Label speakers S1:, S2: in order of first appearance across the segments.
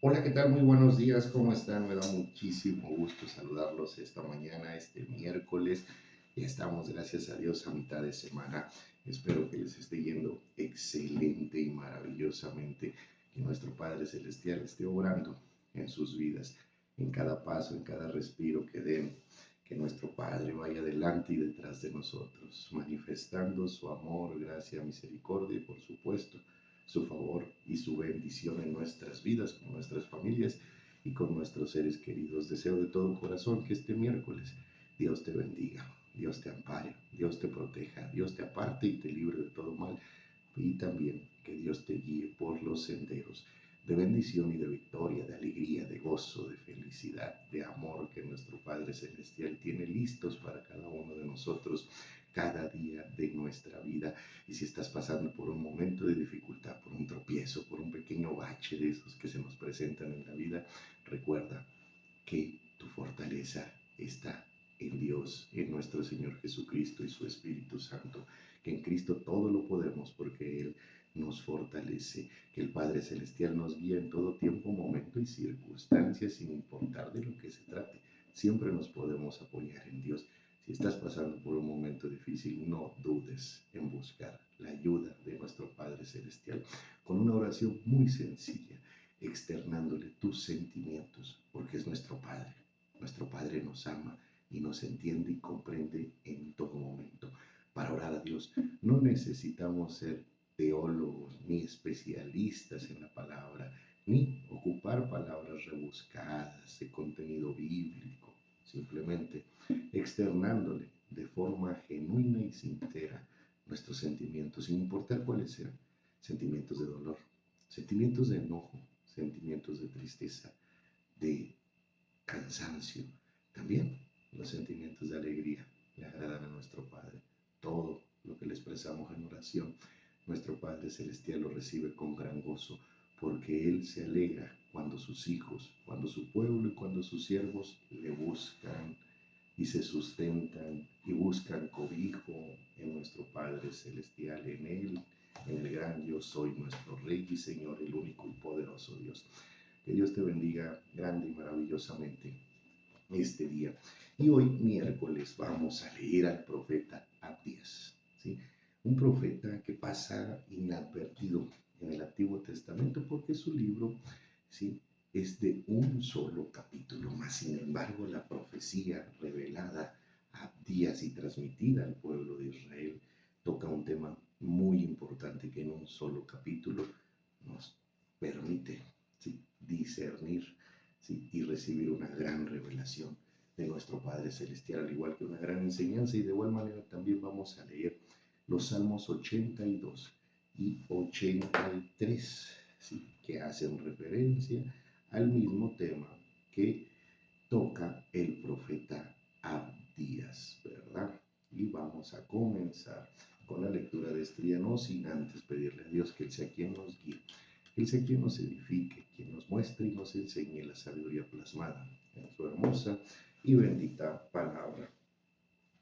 S1: Hola, ¿qué tal? Muy buenos días, ¿cómo están? Me da muchísimo gusto saludarlos esta mañana, este miércoles. Ya estamos, gracias a Dios, a mitad de semana. Espero que les esté yendo excelente y maravillosamente. Que nuestro Padre Celestial esté obrando en sus vidas, en cada paso, en cada respiro que den. Que nuestro Padre vaya delante y detrás de nosotros, manifestando su amor, gracia, misericordia y, por supuesto, su favor y su bendición en nuestras vidas, con nuestras familias y con nuestros seres queridos. Deseo de todo corazón que este miércoles Dios te bendiga, Dios te ampare, Dios te proteja, Dios te aparte y te libre de todo mal, y también que Dios te guíe por los senderos de bendición y de victoria, de alegría, de gozo, de felicidad, de amor que nuestro Padre Celestial tiene listos para cada uno de nosotros cada día de nuestra vida. Y si estás pasando por un momento de dificultad, por un tropiezo, por un pequeño bache de esos que se nos presentan en la vida, recuerda que tu fortaleza está en Dios, en nuestro Señor Jesucristo y su Espíritu Santo, que en Cristo todo lo podemos porque Él nos fortalece, que el Padre Celestial nos guía en todo tiempo, momento y circunstancia, sin importar de lo que se trate. Siempre nos podemos apoyar en Dios. Si estás pasando por un momento difícil, no dudes en buscar la ayuda de nuestro Padre Celestial con una oración muy sencilla, externándole tus sentimientos, porque es nuestro Padre. Nuestro Padre nos ama y nos entiende y comprende en todo momento. Para orar a Dios no necesitamos ser teólogos ni especialistas en la palabra, ni ocupar palabras rebuscadas de contenido bíblico. Simplemente externándole de forma genuina y sincera nuestros sentimientos, sin importar cuáles sean, sentimientos de dolor, sentimientos de enojo, sentimientos de tristeza, de cansancio. También los sentimientos de alegría le agradan a nuestro Padre. Todo lo que le expresamos en oración, nuestro Padre Celestial lo recibe con gran gozo, porque Él se alegra cuando sus hijos, cuando su pueblo y cuando sus siervos le buscan y se sustentan y buscan cobijo en nuestro Padre Celestial, en Él, en el gran Yo soy, nuestro Rey y Señor, el único y poderoso Dios. Que Dios te bendiga grande y maravillosamente este día. Y hoy, miércoles, vamos a leer al profeta Abdías, ¿sí? Un profeta que pasa inadvertido en el Antiguo Testamento porque su libro, ¿sí?, es de un solo capítulo, más sin embargo la profecía revelada a Abdías y transmitida al pueblo de Israel toca un tema muy importante que en un solo capítulo nos permite, ¿sí?, discernir, ¿sí?, y recibir una gran revelación de nuestro Padre Celestial, al igual que una gran enseñanza. Y de igual manera también vamos a leer los Salmos 82 y 83, ¿sí?, que hacen referencia al mismo tema que toca el profeta Abdías, ¿verdad? Y vamos a comenzar con la lectura de este día, no sin antes pedirle a Dios que Él sea quien nos guíe, que Él sea quien nos edifique, quien nos muestre y nos enseñe la sabiduría plasmada en su hermosa y bendita palabra.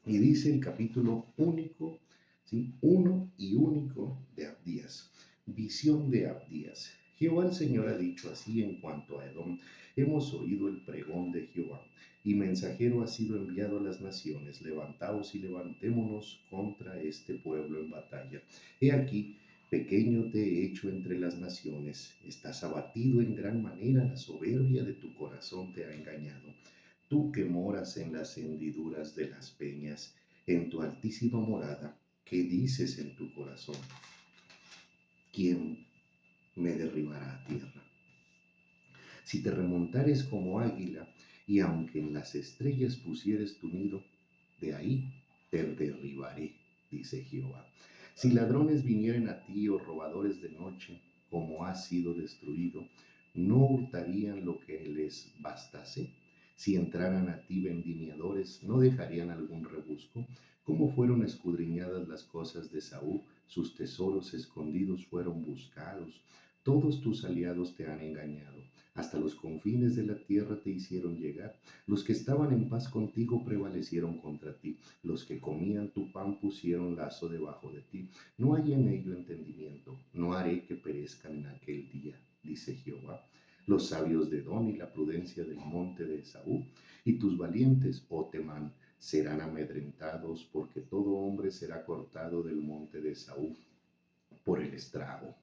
S1: Y dice el capítulo único, ¿sí?, uno y único de Abdías. Visión de Abdías. Jehová el Señor ha dicho así en cuanto a Edom: hemos oído el pregón de Jehová, y mensajero ha sido enviado a las naciones. Levantaos y levantémonos contra este pueblo en batalla. He aquí, pequeño te he hecho entre las naciones, estás abatido en gran manera, la soberbia de tu corazón te ha engañado. Tú que moras en las hendiduras de las peñas, en tu altísima morada, ¿qué dices en tu corazón? ¿Quién me derribará a tierra? Si te remontares como águila, y aunque en las estrellas pusieres tu nido, de ahí te derribaré, dice Jehová. Si ladrones vinieren a ti o robadores de noche, como has sido destruido, ¿no hurtarían lo que les bastase? Si entraran a ti vendimiadores, ¿no dejarían algún rebusco? ¿Cómo fueron escudriñadas las cosas de Saúl? Sus tesoros escondidos fueron buscados. Todos tus aliados te han engañado, hasta los confines de la tierra te hicieron llegar. Los que estaban en paz contigo prevalecieron contra ti. Los que comían tu pan pusieron lazo debajo de ti. No hay en ello entendimiento. No haré que perezcan en aquel día, dice Jehová. los sabios de Edom y la prudencia del monte de Esaú, y tus valientes, oh Temán, serán amedrentados, porque todo hombre será cortado del monte de Esaú por el estrago,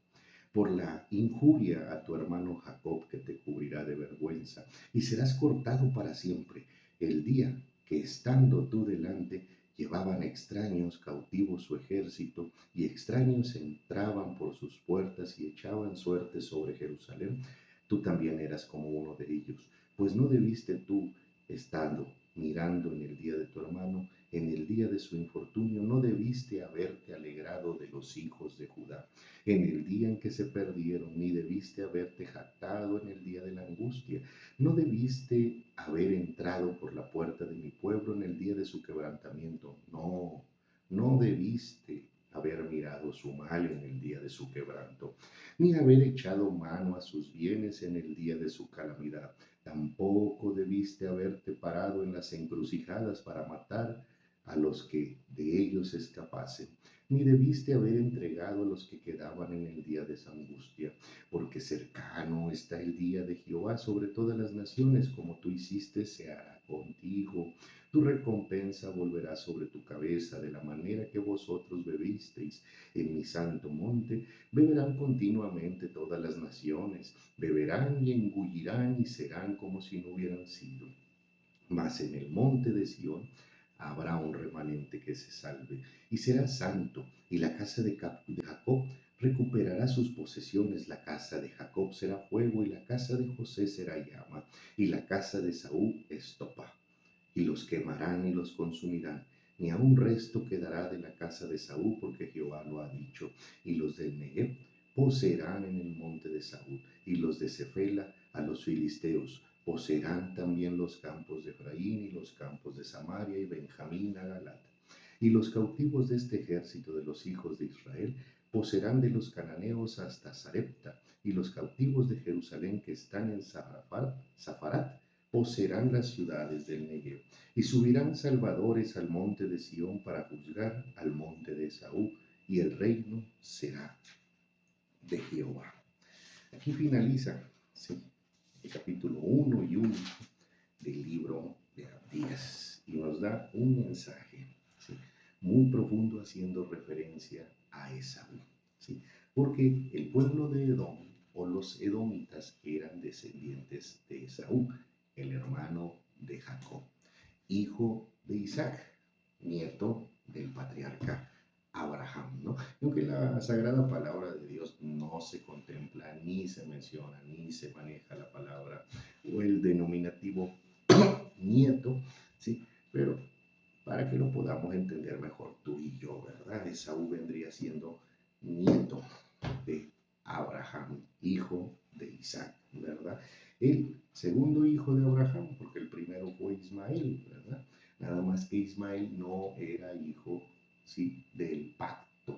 S1: por la injuria a tu hermano Jacob, que te cubrirá de vergüenza, y serás cortado para siempre, el día que estando tú delante llevaban extraños cautivos su ejército, y extraños entraban por sus puertas y echaban suerte sobre Jerusalén. Tú también eras como uno de ellos, pues no debiste tú, estando mirando en el día de tu hermano, en el día de su infortunio, no debiste haberte alegrado de los hijos de Judá en el día en que se perdieron, ni debiste haberte jactado en el día de la angustia. No debiste haber entrado por la puerta de mi pueblo en el día de su quebrantamiento. No, no debiste haber mirado su mal en el día de su quebranto, ni haber echado mano a sus bienes en el día de su calamidad. Tampoco debiste haberte parado en las encrucijadas para matar a los que de ellos escapasen, ni debiste haber entregado a los que quedaban en el día de esa angustia, porque cercano está el día de Jehová sobre todas las naciones, como tú hiciste se hará contigo. Tu recompensa volverá sobre tu cabeza, de la manera que vosotros bebisteis en mi santo monte, beberán continuamente todas las naciones, beberán y engullirán y serán como si no hubieran sido. Mas en el monte de Sión habrá un remanente que se salve, y será santo, y la casa de Jacob recuperará sus posesiones. La casa de Jacob será fuego, y la casa de José será llama, y la casa de Saúl estopa, y los quemarán y los consumirán. Ni aun resto quedará de la casa de Saúl, porque Jehová lo ha dicho. Y los del Negev poseerán en el monte de Saúl, y los de Cefela a los filisteos. Poseerán también los campos de Efraín y los campos de Samaria y Benjamín a Galat. Y los cautivos de este ejército de los hijos de Israel poseerán de los cananeos hasta Sarepta, y los cautivos de Jerusalén que están en Zafarat poseerán las ciudades del Negev. Y subirán salvadores al monte de Sión para juzgar al monte de Esaú, y el reino será de Jehová. Aquí finaliza, sí, el capítulo 1 y 1 del libro de Abdías, y nos da un mensaje, ¿sí?, muy profundo, haciendo referencia a Esaú, ¿sí?, porque el pueblo de Edom o los edomitas eran descendientes de Esaú, el hermano de Jacob, hijo de Isaac, nieto del patriarca Abraham, ¿no? Y aunque la sagrada palabra de Dios no se contempla, ni se menciona, ni se maneja la palabra o el denominativo nieto, ¿sí? Pero para que lo podamos entender mejor tú y yo, ¿verdad? Esaú vendría siendo nieto de Abraham, hijo de Isaac, ¿verdad? El segundo hijo de Abraham, porque el primero fue Ismael, ¿verdad? Nada más que Ismael no era hijo, ¿sí?, del pacto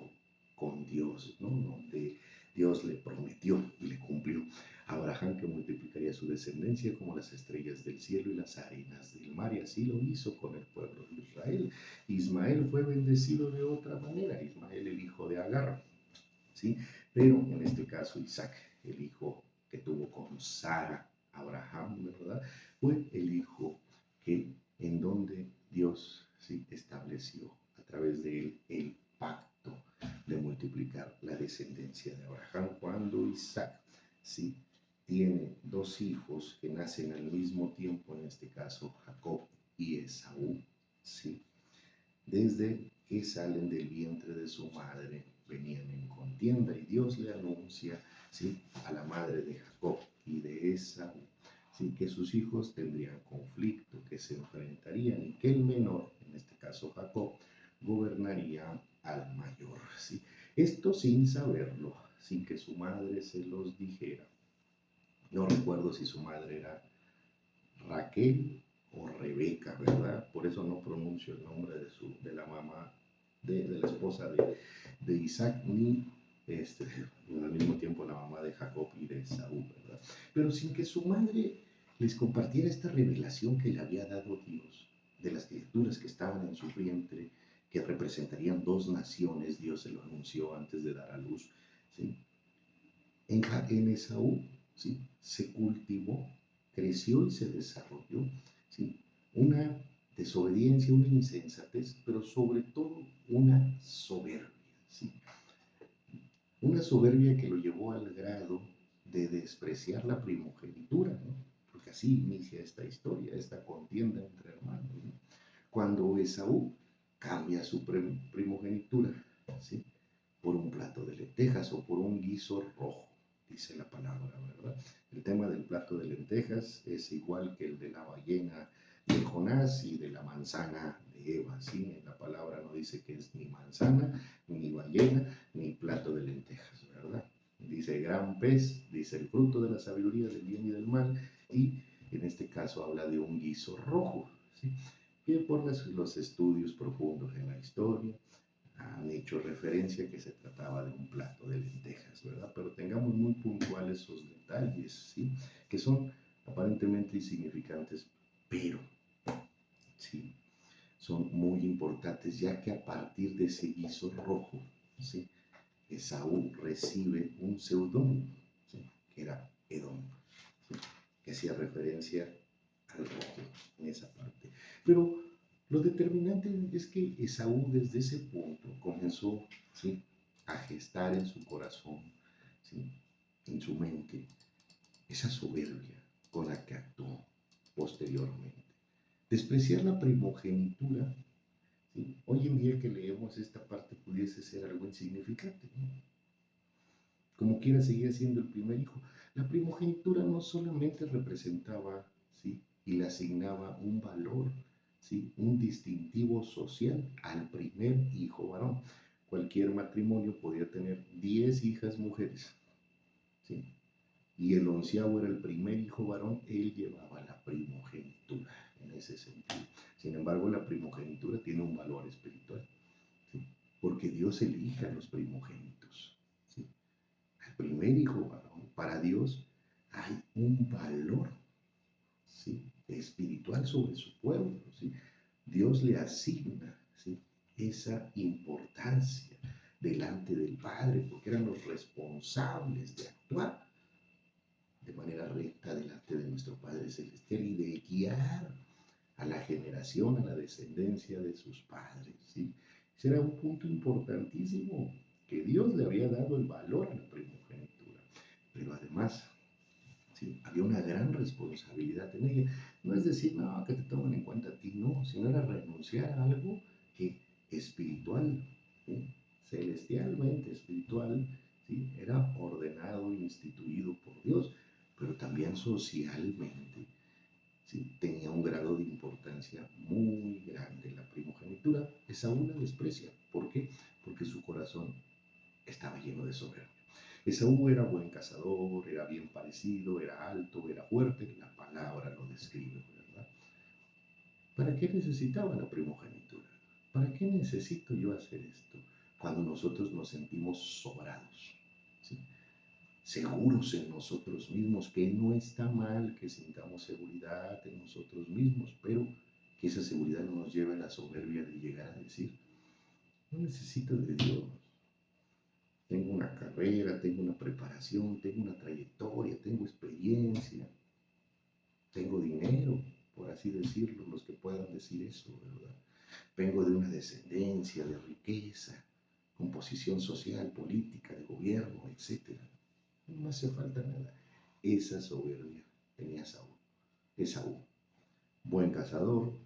S1: con Dios, ¿no? Donde Dios le prometió y le cumplió a Abraham que multiplicaría su descendencia como las estrellas del cielo y las arenas del mar, y así lo hizo con el pueblo de Israel. Ismael fue bendecido de otra manera, Ismael el hijo de Agar, ¿sí? Pero en este caso Isaac, el hijo que tuvo con Sara, Abraham, ¿verdad?, fue el hijo que en donde Dios, ¿sí?, estableció a través de él el pacto de multiplicar la descendencia de Abraham. Cuando Isaac, ¿sí?, tiene dos hijos que nacen al mismo tiempo, en este caso Jacob y Esaú, ¿sí?, desde que salen del vientre de su madre venían en contienda, y Dios le anuncia, ¿sí?, a la madre de Jacob y de Esaú, ¿sí?, que sus hijos tendrían conflicto, que se enfrentarían, y que el menor, en este caso Jacob, gobernaría al mayor, ¿sí? Esto sin saberlo, sin que su madre se los dijera. No recuerdo si su madre era Raquel o Rebeca, ¿verdad? Por eso no pronuncio el nombre de la mamá, de la esposa de Isaac, ni al mismo tiempo la mamá de Jacob y de Saúl, ¿verdad? Pero sin que su madre les compartiera esta revelación que le había dado Dios de las criaturas que estaban en su vientre, que representarían dos naciones. Dios se lo anunció antes de dar a luz, ¿sí? En Esaú ¿sí? Se cultivó, creció y se desarrolló, ¿sí? Una desobediencia, una insensatez, pero sobre todo una soberbia, ¿sí? Una soberbia que lo llevó al grado de despreciar la primogenitura, ¿no? Porque así inicia esta historia, esta contienda entre hermanos, ¿no? Cuando Esaú cambia su primogenitura, ¿sí? Por un plato de lentejas o por un guiso rojo, dice la palabra, ¿verdad? El tema del plato de lentejas es igual que el de la ballena de Jonás y de la manzana de Eva, ¿sí? En la palabra no dice que es ni manzana, ni ballena, ni plato de lentejas, ¿verdad? Dice gran pez, dice el fruto de la sabiduría del bien y del mal, y en este caso habla de un guiso rojo, ¿sí? Que por los estudios profundos en la historia han hecho referencia que se trataba de un plato de lentejas, ¿verdad? Pero tengamos muy puntuales esos detalles, ¿sí? Que son aparentemente insignificantes, pero, ¿sí? Son muy importantes, ya que a partir de ese guiso rojo, ¿sí? Esaú recibe un seudónimo, ¿sí? Que era Edom, ¿sí? Que hacía referencia al rojo en esa parte. Pero lo determinante es que Esaú desde ese punto comenzó, ¿sí? A gestar en su corazón, ¿sí? En su mente, esa soberbia con la que actuó posteriormente. Despreciar la primogenitura, ¿sí? Hoy en día que leemos esta parte pudiese ser algo insignificante, ¿no? Como quiera seguía siendo el primer hijo. La primogenitura no solamente representaba, ¿sí? Y le asignaba un valor, ¿sí? Un distintivo social al primer hijo varón. Cualquier matrimonio podía tener 10 hijas mujeres, ¿sí? Y el onceavo era el primer hijo varón, él llevaba la primogenitura en ese sentido. Sin embargo, la primogenitura tiene un valor espiritual, ¿sí? Porque Dios elige a los primogénitos, ¿sí? El primer hijo varón, para Dios hay un valor, ¿sí? Espiritual sobre su pueblo, ¿sí? Dios le asigna, ¿sí? Esa importancia delante del Padre, porque eran los responsables de actuar de manera recta delante de nuestro Padre Celestial y de guiar a la generación, a la descendencia de sus padres, ¿sí? Ese era un punto importantísimo, que Dios le había dado el valor a la primogenitura, pero además, ¿sí? Había una gran responsabilidad en ella. No es decir, no, que te tomen en cuenta a ti, no, sino era renunciar a algo que espiritual, ¿sí? Celestialmente espiritual, ¿sí? Era ordenado e instituido por Dios, pero también socialmente, ¿sí? Tenía un grado de importancia muy grande. La primogenitura, Esaú la desprecia. ¿Por qué? Porque su corazón estaba lleno de soberbia. Esaú era buen cazador, era bien parecido, era alto, era fuerte, la palabra lo describe, ¿verdad? ¿Para qué necesitaba la primogenitura? ¿Para qué necesito yo hacer esto? Cuando nosotros nos sentimos sobrados, ¿sí? Seguros en nosotros mismos, que no está mal que sintamos seguridad en nosotros mismos, pero que esa seguridad no nos lleve a la soberbia de llegar a decir, no necesito de Dios, tengo una carrera, tengo una preparación, tengo una trayectoria, tengo experiencia, tengo dinero, por así decirlo, los que puedan decir eso, ¿verdad? Vengo de una descendencia de riqueza, con posición social, política, de gobierno, etc. No hace falta nada. Esa soberbia tenía Esaú. Buen cazador,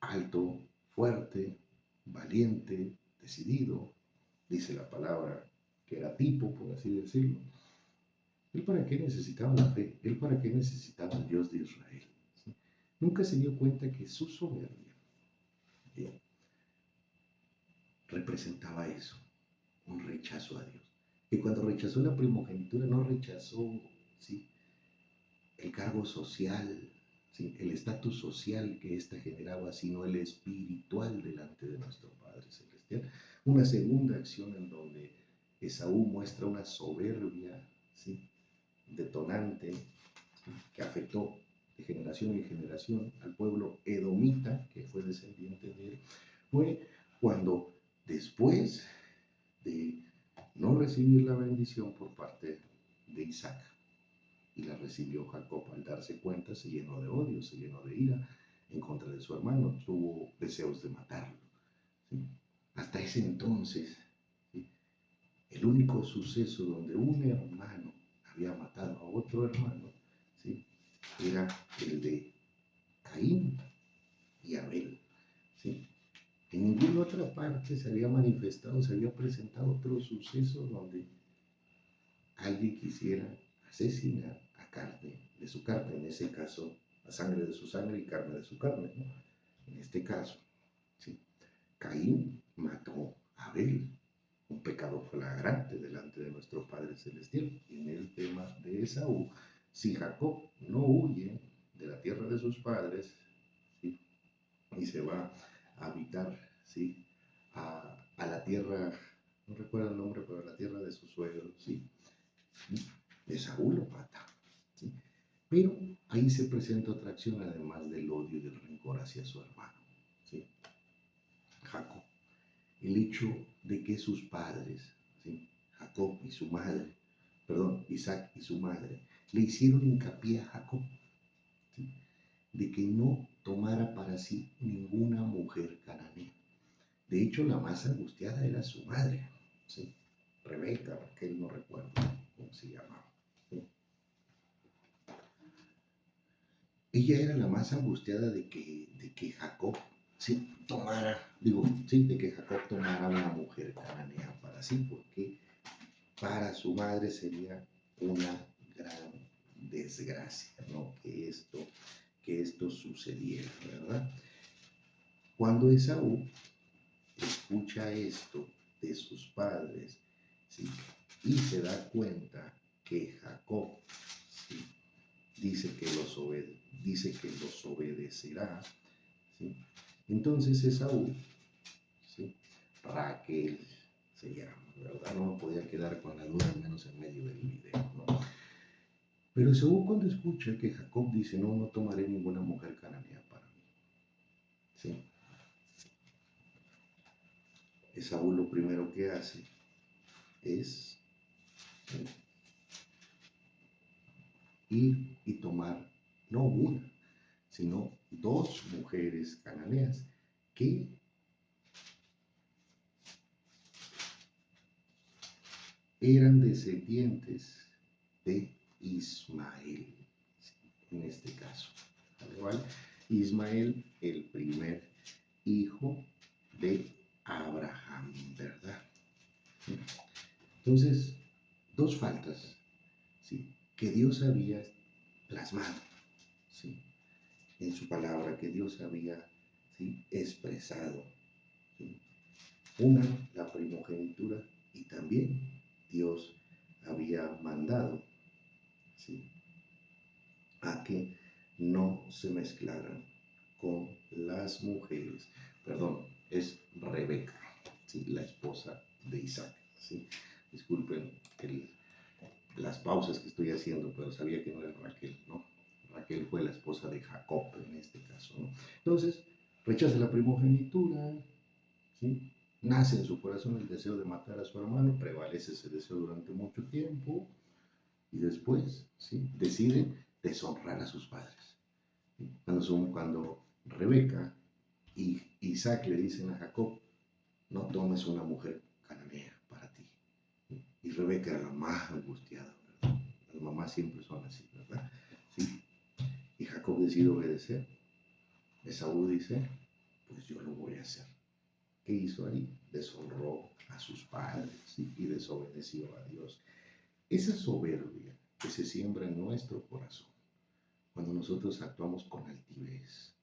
S1: alto, fuerte, valiente, decidido, dice la palabra que era tipo, por así decirlo. ¿Él para qué necesitaba la fe? ¿Él para qué necesitaba el Dios de Israel? ¿Sí? Nunca se dio cuenta que su soberbia, ¿sí? Representaba eso, un rechazo a Dios. Y cuando rechazó la primogenitura, no rechazó, ¿sí? El cargo social, ¿sí? El estatus social que ésta generaba, sino el espiritual delante de nuestro Padre Celestial. Una segunda acción en donde Esaú muestra una soberbia, ¿sí? Detonante, ¿sí? Que afectó de generación en generación al pueblo edomita, que fue descendiente de él, fue cuando después de no recibir la bendición por parte de Isaac, y recibió Jacob al darse cuenta, se llenó de odio, se llenó de ira en contra de su hermano, tuvo deseos de matarlo. ¿Sí? Hasta ese entonces, ¿sí?, el único suceso donde un hermano había matado a otro hermano, ¿sí?, era el de Caín y Abel. ¿Sí? En ninguna otra parte se había manifestado, se había presentado otro suceso donde alguien quisiera asesinar a carne de su carne, en ese caso, a sangre de su sangre y carne de su carne, ¿no? En este caso, ¿sí?, Caín mató a Abel, un pecado flagrante delante de nuestro Padre Celestial. Y en el tema de Esaú, si Jacob no huye de la tierra de sus padres, ¿sí?, y se va a habitar, ¿sí?, a la tierra, no recuerdo el nombre, pero a la tierra de su suegro, ¿sí?, Esaú lo mata, ¿sí? Pero ahí se presenta otra acción, además del odio y del rencor hacia su hermano, ¿sí?, Jacob. El hecho de que sus padres, ¿sí?, Jacob y su madre, perdón, Isaac y su madre, le hicieron hincapié a Jacob, ¿sí?, de que no tomara para sí ninguna mujer cananea. De hecho, la más angustiada era su madre, ¿sí?, Rebeca, Raquel, no recuerdo cómo se llamaba. ¿Sí? Ella era la más angustiada de que Jacob, sí, de que Jacob tomara una mujer cananea para sí, porque para su madre sería una gran desgracia, ¿no?, que esto sucediera, ¿verdad? Cuando Esaú escucha esto de sus padres, ¿sí?, y se da cuenta que Jacob, ¿sí?, dice que los obedecerá, ¿sí?, entonces Esaú, ¿sí?, Raquel se llama, ¿verdad? No me podía quedar con la duda, al menos en medio del video, ¿no? Pero Esaú, cuando escucha que Jacob dice, no, no tomaré ninguna mujer cananea para mí, ¿sí?, Esaú lo primero que hace es, ¿sí?, ir y tomar no una, sino dos mujeres cananeas que eran descendientes de Ismael, en este caso, ¿vale? Ismael, el primer hijo de Abraham, ¿verdad? Entonces, dos faltas, ¿sí?, que Dios había plasmado, ¿sí?, en su palabra, que Dios había, ¿sí?, expresado, ¿sí? Una, la primogenitura, y también Dios había mandado, ¿sí?, a que no se mezclaran con las mujeres. Perdón, es Rebeca, ¿sí?, la esposa de Isaac, ¿sí? Disculpen las pausas que estoy haciendo, pero sabía que no era Raquel, ¿no? Raquel fue la esposa de Jacob en este caso, ¿no? Entonces, rechaza la primogenitura, ¿sí? Nace en su corazón el deseo de matar a su hermano, prevalece ese deseo durante mucho tiempo y después, ¿sí?, decide deshonrar a sus padres. ¿Sí? Cuando Rebeca y Isaac le dicen a Jacob, no tomes una mujer cananea para ti. ¿Sí? Y Rebeca era la más angustiada, ¿verdad? Las mamás siempre son así, ¿verdad? ¿Sí? Y Jacob decide obedecer. Esaú dice, pues yo lo voy a hacer. ¿Qué hizo ahí? Deshonró a sus padres, ¿sí?, y desobedeció a Dios. Esa soberbia que se siembra en nuestro corazón cuando nosotros actuamos con altivez,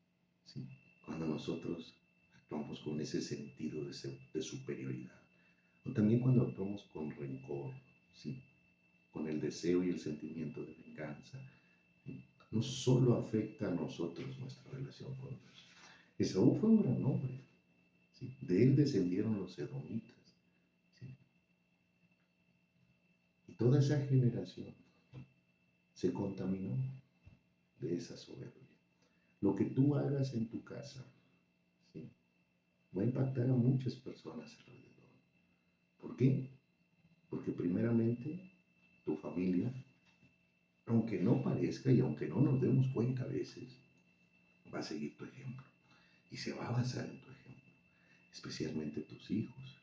S1: ¿sí?, cuando nosotros actuamos con ese sentido de superioridad, o también cuando actuamos con rencor, ¿sí?, con el deseo y el sentimiento de venganza, ¿sí?, no solo afecta a nosotros nuestra relación con Dios. Esaú fue un gran hombre, ¿sí?, de él descendieron los edomitas, ¿sí?, y toda esa generación se contaminó de esa soberbia. Lo que tú hagas en tu casa, ¿sí?, va a impactar a muchas personas alrededor. ¿Por qué? Porque primeramente tu familia aunque no parezca y aunque no nos demos cuenta a veces, va a seguir tu ejemplo y se va a basar en tu ejemplo, especialmente tus hijos.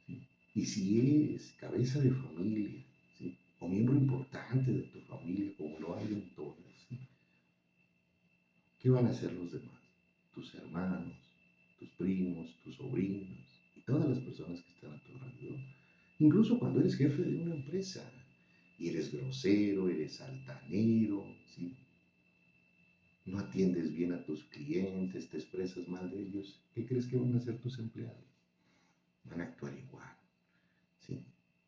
S1: ¿Sí? Y si eres cabeza de familia, ¿sí? O miembro importante de tu familia, como lo hay en todas, ¿sí? ¿Qué van a hacer los demás? Tus hermanos, tus primos, tus sobrinos y todas las personas que están a tu alrededor. Incluso cuando eres jefe de una empresa y eres grosero, eres altanero, ¿sí? No atiendes bien a tus clientes, te expresas mal de ellos, ¿qué crees que van a hacer tus empleados? Van a actuar igual, ¿sí?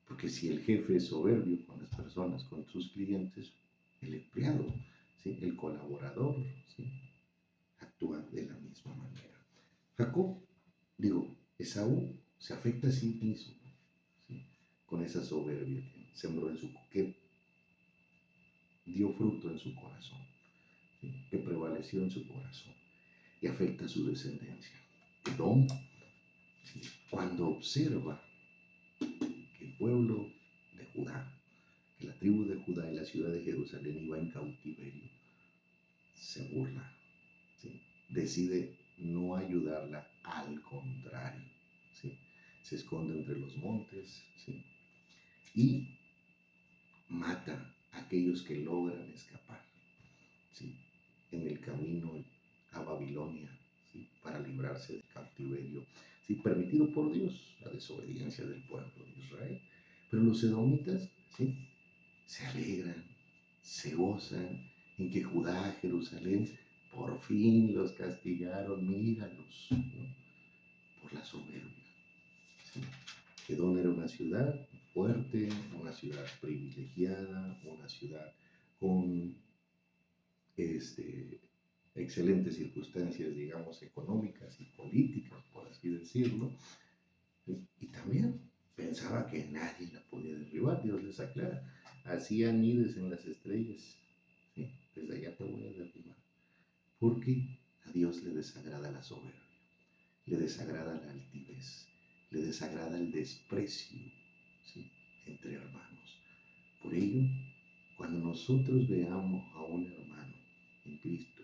S1: Porque si el jefe es soberbio con las personas, con sus clientes, el empleado, ¿sí? El colaborador, ¿sí? Actúa de la misma manera. Jacob, Esaú se afecta a sí mismo, ¿sí? Con esa soberbia que sembró que dio fruto en su corazón, ¿sí? Que prevaleció en su corazón y afecta a su descendencia. Edom, ¿sí? Cuando observa que el pueblo de Judá, que la tribu de Judá y la ciudad de Jerusalén iba en cautiverio, se burla, ¿sí? Decide no ayudarla, al contrario, ¿sí? Se esconde entre los montes, ¿sí? Y mata a aquellos que logran escapar, ¿sí? En el camino a Babilonia, ¿sí? Para librarse del cautiverio, ¿sí? Permitido por Dios, la desobediencia del pueblo de Israel. Pero los edomitas, ¿sí? Se alegran, se gozan en que Judá, Jerusalén, por fin los castigaron, míralos, ¿no? Por la soberbia, ¿sí? Edom era una ciudad fuerte, una ciudad privilegiada, una ciudad con excelentes circunstancias, digamos, económicas y políticas, por así decirlo, y también pensaba que nadie la podía derribar. Dios les aclara, hacían nidos en las estrellas, ¿sí? Desde allá te voy a derribar, porque a Dios le desagrada la soberbia, le desagrada la altivez, le desagrada el desprecio, ¿sí? Entre hermanos. Por ello, cuando nosotros veamos a un hermano en Cristo,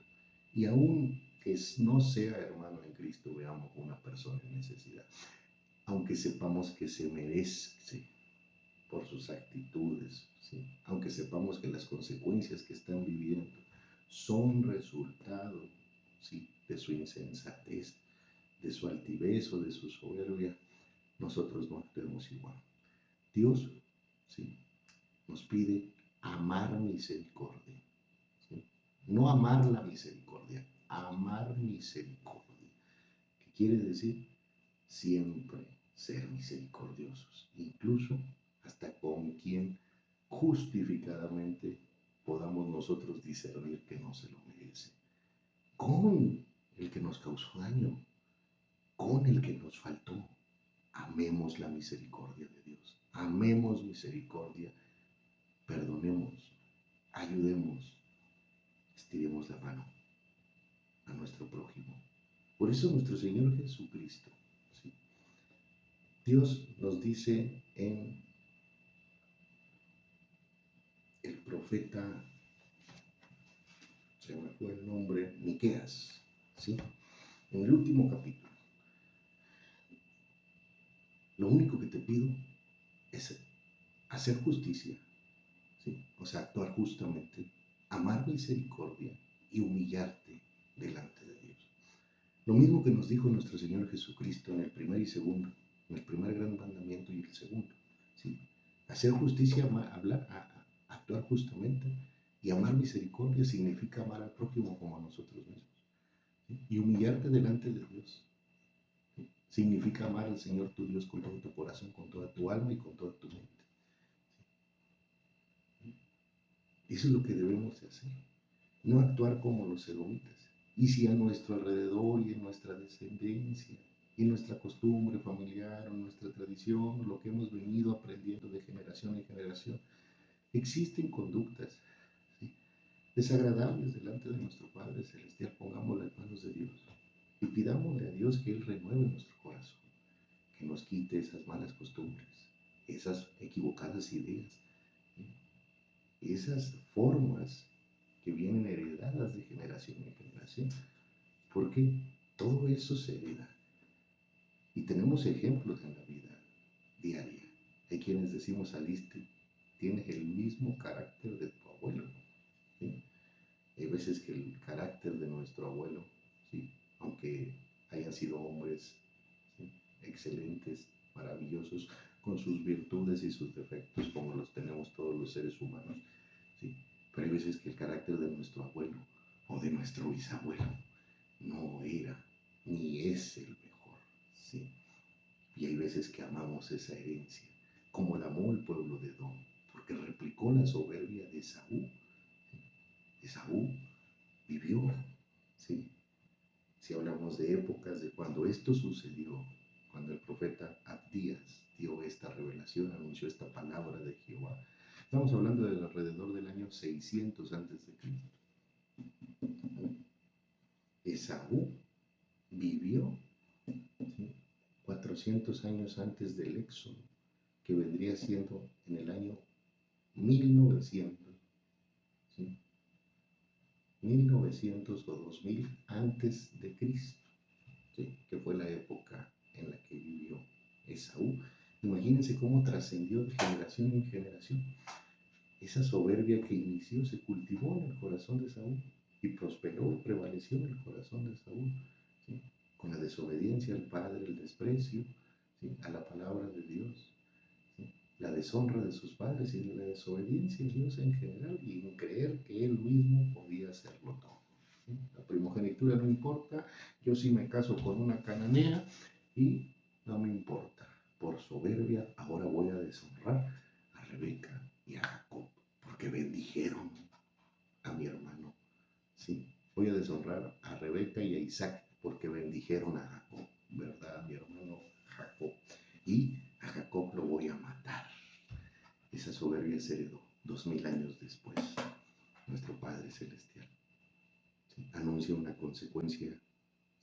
S1: y aún que no sea hermano en Cristo, veamos una persona en necesidad, aunque sepamos que se merece por sus actitudes, ¿sí? Aunque sepamos que las consecuencias que están viviendo son resultado, ¿sí? De su insensatez, de su altivez o de su soberbia, nosotros no actuemos igual. Dios, ¿sí? Nos pide amar misericordia, ¿sí? No amar la misericordia, amar misericordia. ¿Qué quiere decir? Siempre ser misericordiosos, incluso hasta con quien justificadamente podamos nosotros discernir que no se lo merece. Con el que nos causó daño, con el que nos faltó. Amemos la misericordia de Dios, amemos misericordia, perdonemos, ayudemos, estiremos la mano a nuestro prójimo. Por eso nuestro Señor Jesucristo, ¿sí? Dios nos dice en el profeta, se me fue el nombre, Miqueas, ¿sí? En el último capítulo, lo único que te pido es hacer justicia, ¿sí? O sea, actuar justamente, amar misericordia y humillarte delante de Dios. Lo mismo que nos dijo nuestro Señor Jesucristo en el primer y segundo, en el primer gran mandamiento y el segundo, ¿sí? Hacer justicia, actuar justamente, y amar misericordia significa amar al prójimo como a nosotros mismos, ¿sí? Y humillarte delante de Dios, ¿sí? Significa amar al Señor tu Dios con todo tu corazón, con toda tu alma y con toda tu mente, ¿sí? Eso es lo que debemos de hacer, no actuar como los edomitas. Y si a nuestro alrededor y en nuestra descendencia, y en nuestra costumbre familiar, o nuestra tradición, lo que hemos venido aprendiendo de generación en generación, existen conductas, ¿sí? Desagradables delante de nuestro Padre Celestial, pongámoslo en manos de Dios y pidámosle a Dios que Él renueve nuestro corazón, que nos quite esas malas costumbres, esas equivocadas ideas, ¿sí? esas formas que vienen heredadas de generación en generación, porque todo eso se hereda. Y tenemos ejemplos en la vida diaria. Hay quienes decimos, saliste, tienes el mismo carácter de tu abuelo. ¿Sí? Hay veces que el carácter de nuestro abuelo, ¿sí? Aunque hayan sido hombres, ¿sí? Excelentes, maravillosos, con sus virtudes y sus defectos, como los tenemos todos los seres humanos, ¿sí? Pero hay veces que el carácter de nuestro abuelo o de nuestro bisabuelo no era ni es el mejor, ¿sí? Y hay veces que amamos esa herencia, como la amó el pueblo de Edom, porque replicó la soberbia de Esaú. Esaú vivió, ¿sí? Si hablamos de épocas de cuando esto sucedió, cuando el profeta Abdías dio esta revelación, anunció esta palabra de Jehová, estamos hablando del alrededor del año 600 antes de Cristo. Esaú vivió, ¿sí? 400 años antes del Éxodo, que vendría siendo en el año 1900, ¿sí? 1900 o 2000 antes de Cristo, ¿sí? Que fue la época en la que vivió Esaú. Imagínense cómo trascendió de generación en generación. Esa soberbia que inició se cultivó en el corazón de Saúl y prosperó, prevaleció en el corazón de Saúl, ¿sí? Con la desobediencia al Padre, el desprecio, ¿sí? A la palabra de Dios, ¿sí? La deshonra de sus padres y la desobediencia a Dios en general, y en creer que él mismo podía hacerlo todo, ¿sí? La primogenitura no importa, yo sí me caso con una cananea y no me importa. Por soberbia ahora voy a deshonrar a Rebeca y a Jacob, porque bendijeron a mi hermano, ¿sí? Voy a deshonrar a Rebeca y a Isaac porque bendijeron a Jacob, ¿verdad? A mi hermano Jacob. Y a Jacob lo voy a matar. Esa soberbia se heredó 2000 años después. Nuestro Padre Celestial, ¿sí? Anuncia una consecuencia,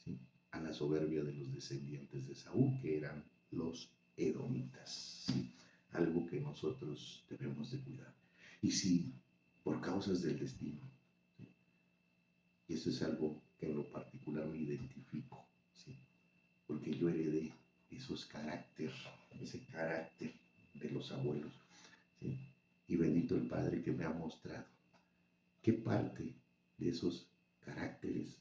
S1: ¿sí? A la soberbia de los descendientes de Saúl, que eran los edomitas, ¿sí? Algo que nosotros debemos de cuidar. Y si por causas del destino, ¿sí? Y eso es algo que en lo particular me identifico, ¿sí? Porque yo heredé ese carácter de los abuelos, ¿sí? Y bendito el Padre que me ha mostrado qué parte de esos caracteres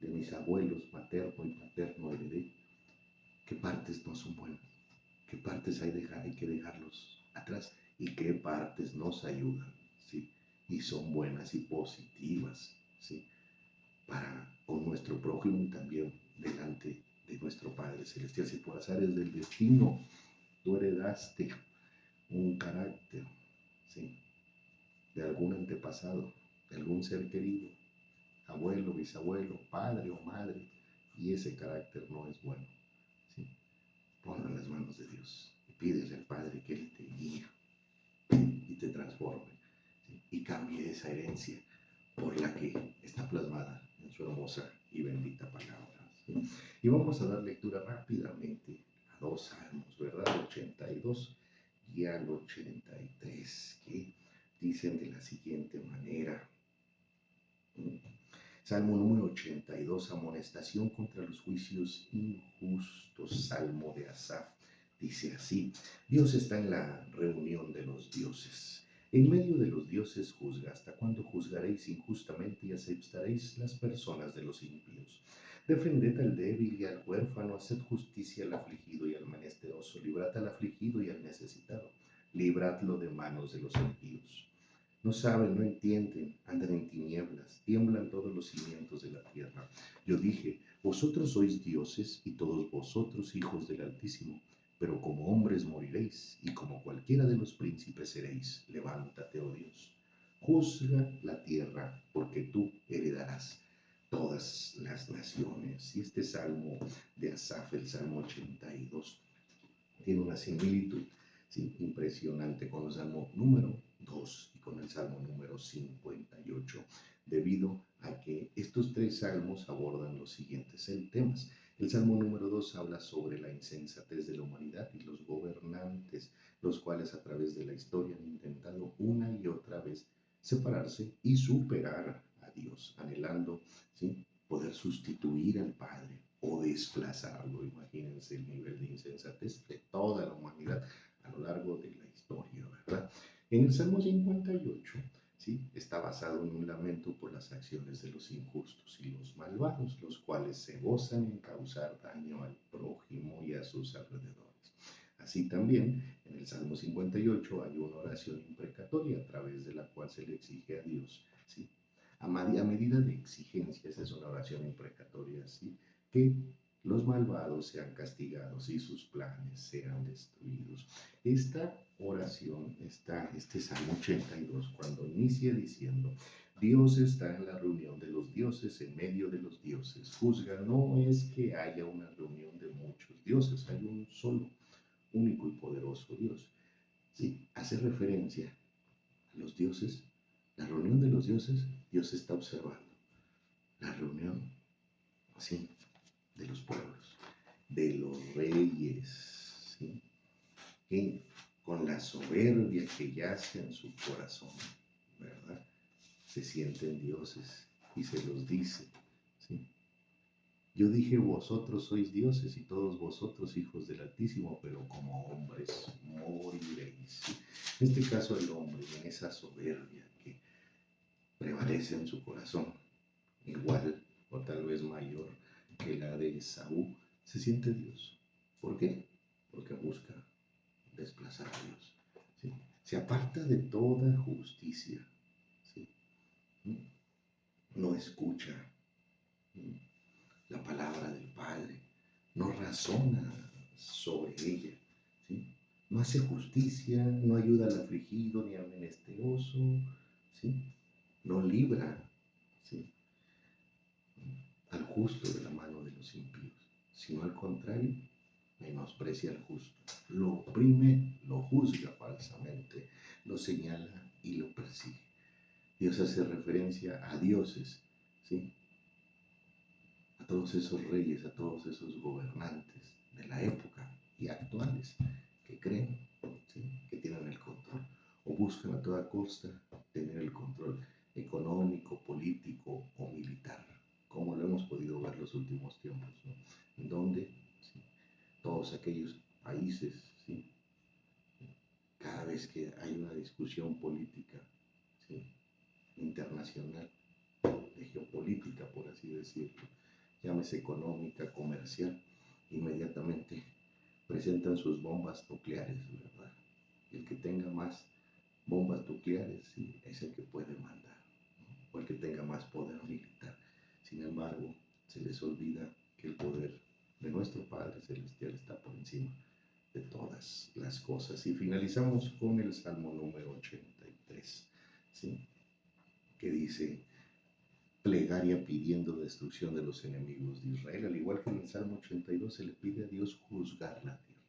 S1: de mis abuelos materno y paterno heredé, qué partes no son buenas, qué partes hay que dejarlos atrás y qué partes nos ayudan, ¿sí? Y son buenas y positivas, ¿sí? Para con nuestro prójimo y también delante de nuestro Padre Celestial. Si por azares del destino tú heredaste un carácter, ¿sí? De algún antepasado, de algún ser querido, abuelo, bisabuelo, padre o madre, y ese carácter no es bueno, ¿sí? Ponlo en las manos de Dios y pídele al Padre que Él te guíe y te transforme, ¿sí? Y cambie esa herencia por la que está plasmada en su hermosa y bendita palabra, ¿sí? Y vamos a dar lectura rápidamente a dos salmos, ¿verdad? El 82 y al 83, que dicen de la siguiente manera. Salmo número 82, amonestación contra los juicios injustos. Salmo de Asaf. Dice así: Dios está en la reunión de los dioses. En medio de los dioses juzga. ¿Hasta cuándo juzgaréis injustamente y aceptaréis las personas de los impíos? Defended al débil y al huérfano, haced justicia al afligido y al menesteroso, librad al afligido y al necesitado, libradlo de manos de los impíos. No saben, no entienden, andan en tinieblas, tiemblan todos los cimientos de la tierra. Yo dije: vosotros sois dioses y todos vosotros hijos del Altísimo, pero como hombres moriréis y como cualquiera de los príncipes seréis. Levántate, oh Dios, juzga la tierra, porque tú heredarás todas las naciones. Y este salmo de Asaf, el Salmo 82, tiene una similitud, ¿sí?, impresionante con el Salmo número 2 y con el Salmo número 58, debido a que estos tres salmos abordan los siguientes temas. El Salmo número 2 habla sobre la insensatez de la humanidad y los gobernantes, los cuales a través de la historia han intentado una y otra vez separarse y superar a Dios, anhelando, ¿sí?, poder sustituir al Padre o desplazarlo. Imagínense el nivel de insensatez de toda la humanidad a lo largo de la historia, ¿verdad? En el Salmo 58, ¿sí?, está basado en un lamento por las acciones de los injustos y los malvados, los cuales se gozan en causar daño al prójimo y a sus alrededores. Así también, en el Salmo 58 hay una oración imprecatoria a través de la cual se le exige a Dios, ¿sí?, a medida de exigencias, es una oración imprecatoria, ¿sí?, que los malvados sean castigados y sus planes sean destruidos. Esta oración este Salmo 82, cuando inicia diciendo: Dios está en la reunión de los dioses, en medio de los dioses. Juzga, no es que haya una reunión de muchos dioses, hay un solo, único y poderoso Dios. Sí, hace referencia a los dioses, la reunión de los dioses. Dios está observando la reunión, así, de los pueblos, de los reyes, ¿sí?, que con la soberbia que yace en su corazón, ¿verdad?, se sienten dioses y se los dice, ¿sí? Yo dije, vosotros sois dioses y todos vosotros hijos del Altísimo, pero como hombres moriréis. ¿Sí? En este caso el hombre, en esa soberbia que prevalece en su corazón, igual o tal vez mayor que la de Saúl, se siente Dios. ¿Por qué? Porque busca desplazar a Dios. ¿Sí? Se aparta de toda justicia. ¿Sí? No escucha la palabra del Padre, no razona sobre ella, ¿sí? No hace justicia, no ayuda al afligido ni al menesteroso, ¿sí? No libra, ¿sí?, al justo de la mano de los impíos, sino al contrario, menosprecia al justo, lo oprime, lo juzga falsamente, lo señala y lo persigue. Dios hace referencia a dioses, ¿sí?, a todos esos reyes, a todos esos gobernantes de la época y actuales que creen, ¿sí?, que tienen el control o buscan a toda costa tener el control económico, político o militar, como lo hemos podido ver los últimos tiempos, ¿no?, en donde, ¿sí?, todos aquellos países, ¿sí?, cada vez que hay una discusión política, ¿sí?, internacional, de geopolítica, por así decirlo, llámese económica, comercial, inmediatamente presentan sus bombas nucleares, ¿verdad? El que tenga más bombas nucleares, sí, es el que puede mandar, ¿no?, o el que tenga más poder militar. Sin embargo, se les olvida que el poder de nuestro Padre Celestial está por encima de todas las cosas. Y finalizamos con el Salmo número 83, ¿sí?, que dice: plegaria pidiendo destrucción de los enemigos de Israel. Al igual que en el Salmo 82 se le pide a Dios juzgar la tierra.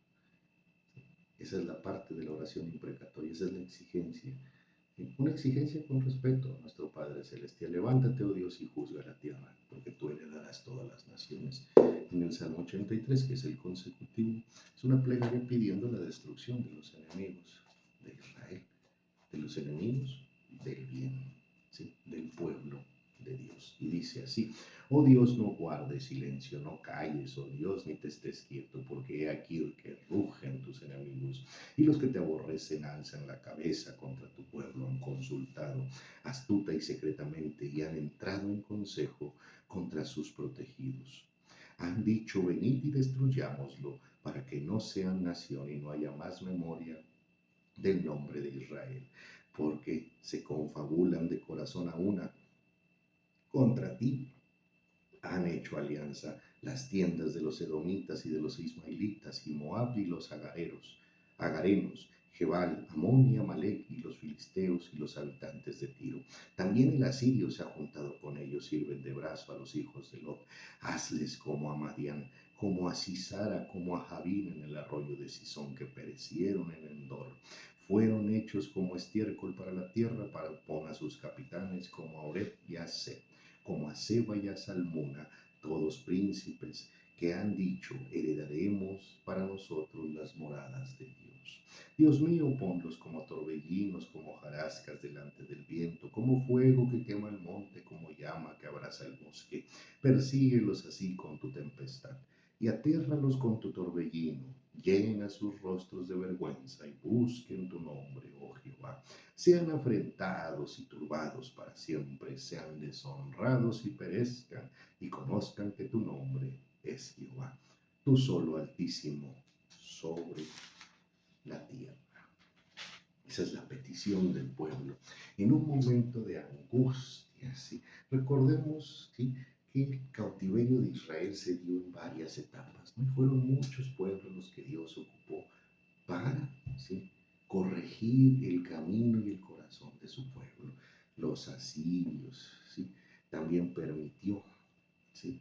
S1: Esa es la parte de la oración imprecatoria, esa es la exigencia. Una exigencia con respeto a nuestro Padre Celestial. Levántate, oh Dios, y juzga la tierra, porque tú heredarás todas las naciones. En el Salmo 83, que es el consecutivo, es una plegaria pidiendo la destrucción de los enemigos de Israel, de los enemigos del bien, ¿sí?, del pueblo de Dios. Y dice así: oh Dios, no guardes silencio, no calles, oh Dios, ni te estés quieto, porque he aquí que rugen tus enemigos, y los que te aborrecen alzan la cabeza contra tu pueblo, han consultado astuta y secretamente, y han entrado en consejo contra sus protegidos. Han dicho: venid y destruyámoslo, para que no sean nación y no haya más memoria del nombre de Israel, porque se confabulan de corazón a una contra ti. Han hecho alianza las tiendas de los edomitas y de los ismaelitas, y Moab y los agarenos, Jebal, Amón y Amalek, y los filisteos y los habitantes de Tiro. También el asirio se ha juntado con ellos, sirven de brazo a los hijos de Lot. Hazles como a Madián, como a Sisara, como a Jabín en el arroyo de Sisón, que perecieron en Endor. Fueron hechos como estiércol para la tierra, para pon a sus capitanes como a Oreb y a Seb, como a Seba y a Salmuna, todos príncipes que han dicho, heredaremos para nosotros las moradas de Dios. Dios mío, ponlos como torbellinos, como hojarascas delante del viento, como fuego que quema el monte, como llama que abraza el bosque. Persíguelos así con tu tempestad y atérralos con tu torbellino. Llena sus rostros de vergüenza y busquen tu nombre, oh Jehová. Sean afrentados y turbados para siempre, sean deshonrados y perezcan, y conozcan que tu nombre es Jehová, tú solo Altísimo sobre la tierra. Esa es la petición del pueblo. En un momento de angustia, ¿sí? Recordemos, ¿sí?, que el cautiverio de Israel se dio en varias etapas, ¿no? Y fueron muchos pueblos los que Dios ocupó para, ¿sí?, corregir el camino y el corazón de su pueblo. Los asirios, ¿sí?, también permitió, ¿sí?,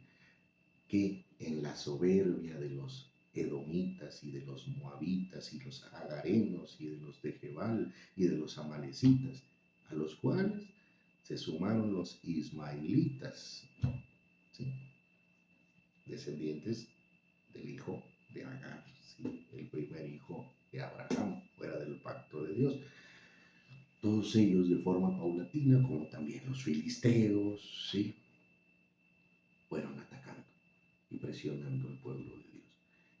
S1: que en la soberbia de los edomitas y de los moabitas y los agarenos y de los de Jebal y de los amalecitas, a los cuales se sumaron los ismaelitas, ¿sí?, descendientes del hijo de Agar, ¿sí?, el primer hijo de Abraham, fuera del pacto de Dios. Todos ellos de forma paulatina, como también los filisteos, ¿sí?, fueron atacando y presionando al pueblo de Dios.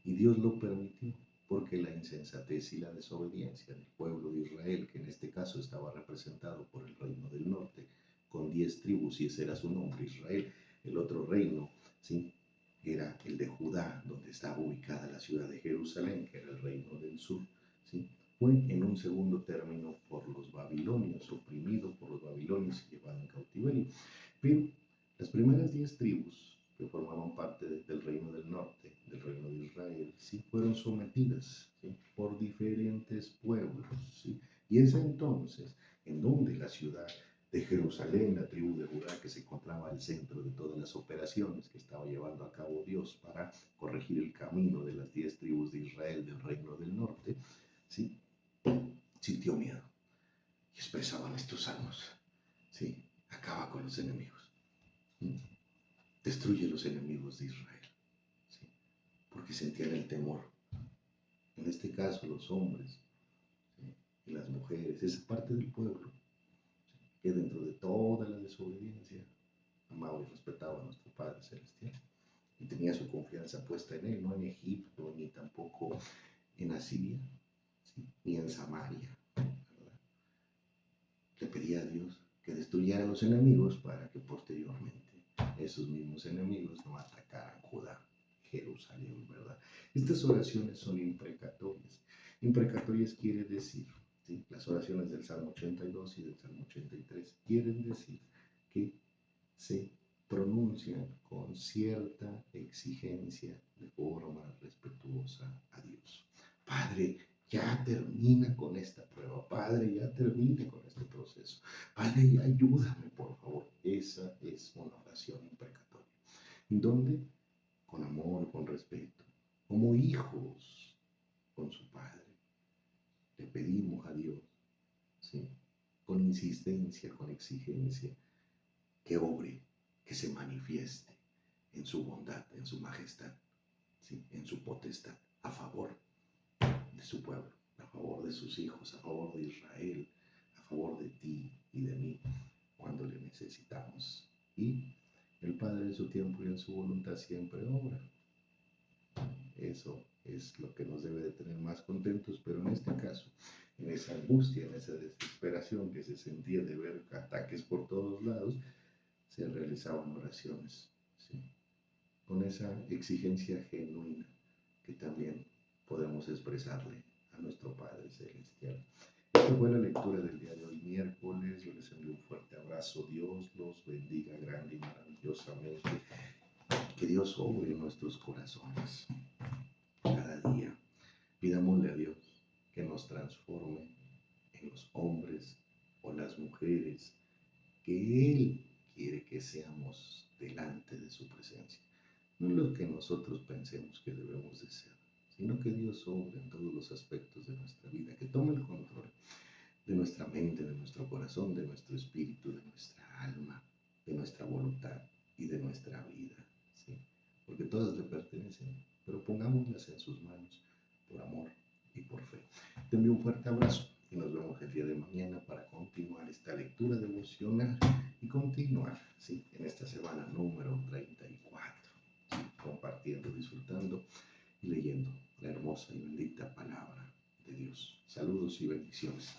S1: Y Dios lo permitió, porque la insensatez y la desobediencia del pueblo de Israel, que en este caso estaba representado por el reino del norte, con 10 tribus, y ese era su nombre, Israel. El otro reino, ¿sí?, era el de Judá, donde estaba ubicada la ciudad de Jerusalén, que era el reino del sur, ¿sí? Fue en un segundo término por los babilonios, oprimido por los babilonios y llevado en cautiverio. Pero las primeras 10 tribus que formaban parte del reino del norte, del reino de Israel, sí fueron sometidas, ¿sí?, por diferentes pueblos, ¿sí? Y es entonces en donde la ciudad de Jerusalén, la tribu de Judá, que se encontraba al centro de todas las operaciones que estaba llevando a cabo Dios para corregir el camino de las 10 tribus de Israel del reino del norte, ¿sí?, sintió miedo y expresaban estos salmos, ¿sí?, acaba con los enemigos, ¿sí?, destruye los enemigos de Israel, ¿sí?, porque sentían el temor. En este caso, los hombres, ¿sí?, y las mujeres, esa parte del pueblo, ¿sí?, que dentro de toda la desobediencia amaba y respetaba a nuestro Padre Celestial y tenía su confianza puesta en Él, no en Egipto, ni tampoco en Asiria, ¿sí?, ni en Samaria, ¿verdad? Le pedía a Dios que destruyera a los enemigos para que posteriormente esos mismos enemigos no atacaran Judá, Jerusalén, ¿verdad? Estas oraciones son imprecatorias. Imprecatorias quiere decir, ¿sí?, las oraciones del Salmo 82 y del Salmo 83 quieren decir que se pronuncian con cierta exigencia de forma respetuosa a Dios. Padre, ya termina con esta prueba. Padre, ya termine con este proceso. Padre, ya ayúdame, por favor. Esa es una oración imprecatoria. ¿Dónde? Con amor, con respeto. Como hijos con su Padre. Le pedimos a Dios, ¿sí?, con insistencia, con exigencia, que obre, que se manifieste en su bondad, en su majestad, ¿sí?, en su potestad, a favor de su pueblo, a favor de sus hijos, a favor de Israel, a favor de ti y de mí, cuando le necesitamos. Y el Padre en su tiempo y en su voluntad siempre obra. Eso es lo que nos debe de tener más contentos, pero en este caso, en esa angustia, en esa desesperación que se sentía de ver ataques por todos lados, se realizaban oraciones, ¿sí?, con esa exigencia genuina que también podemos expresarle a nuestro Padre Celestial. Esta fue la lectura del día de hoy, miércoles. Yo les envío un fuerte abrazo. Dios los bendiga grande y maravillosamente. Que Dios obre en nuestros corazones cada día. Pidámosle a Dios que nos transforme en los hombres o las mujeres que Él quiere que seamos delante de su presencia. No lo que nosotros pensemos que debemos de ser, sino que Dios obre en todos los aspectos de nuestra vida, que tome el control de nuestra mente, de nuestro corazón, de nuestro espíritu, de nuestra alma, de nuestra voluntad y de nuestra vida, ¿sí? Porque todas le pertenecen, pero pongámoslas en sus manos por amor y por fe. Te envío un fuerte abrazo y nos vemos el día de mañana para continuar esta lectura devocional y continuar, sí, en esta semana número 34, sí, compartiendo, disfrutando y leyendo la hermosa y bendita palabra de Dios. Saludos y bendiciones.